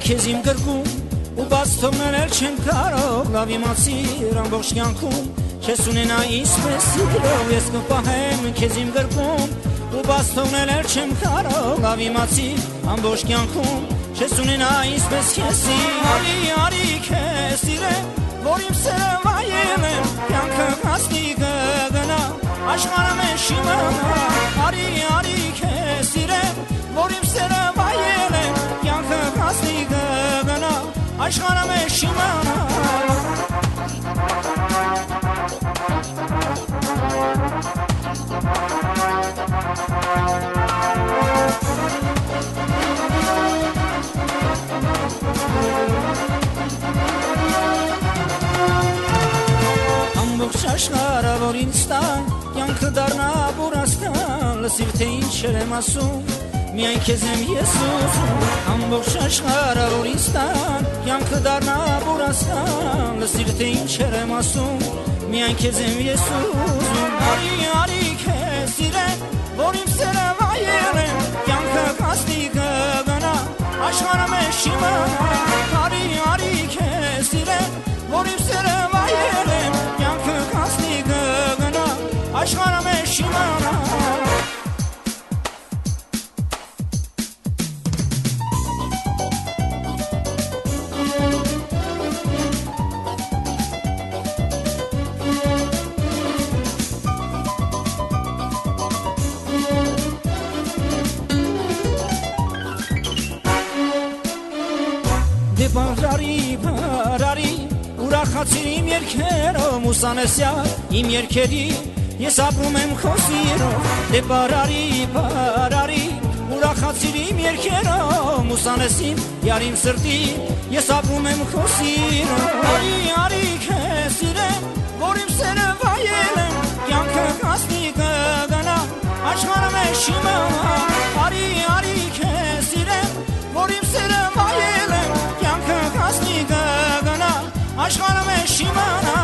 քեզ իմ գրկում ու բաց թողնել չեմ կարող լավ իմացիր ամբողջ կյանքում չես ունենա իսպես սիրով ես կպահեմ քեզ իմ գրկում ու բաց թողնել չեմ կարող լավ իմացիր ամբողջ կյանքում չես ունենա իսպես քեզ արի քեզ սիրեմ որ իմ սերը վայելեմ կյանքը հասնի կգնա աշխարհը մեզ իմանա արի քեզ սիրեմ որ իմ սերը վայելեմ կյանքը հասնի կգնա աշխարհը մեզ իմանա Ամբողջ աշխարհը որ ինձ տա կյանքը դառնա բուրաստան լսիր թե ինչեր եմ ասում միայն քեզ եմ ես ուզում ամբողջ աշխարհը որ ինձ տա կյանքը դառնա բուրաստան լսիր թե ինչեր եմ ասում միայն քեզ եմ ես ուզում արի քեզ սիրեմ որ իմ սերը վայելեմ կյանքը հասնի կգնա աշխարհը մեզ իմանա արի քեզ սիրեմ որ իմ սերը վայելեմ կյանքը հասնի կգնա աշխարհը մեզ իմանա Բարարի ուրախացիր իմ երկերով մուսանեսյա իմ երկերի ես ապրում եմ քո սիրով դե բարարի ուրախացիր իմ երկերով մուսանեսին յար իմ սրտի ես ապրում եմ քո սիրով արի քեզ սիրեմ որ իմ սերը վայելեմ կյանքը հասնի կգնա աշխարհը մեզ իմանա արի քեզ սիրեմ որ իմ սերը վայելեմ կյանքը հասնի կգնա աշխարհը մեզ իմանա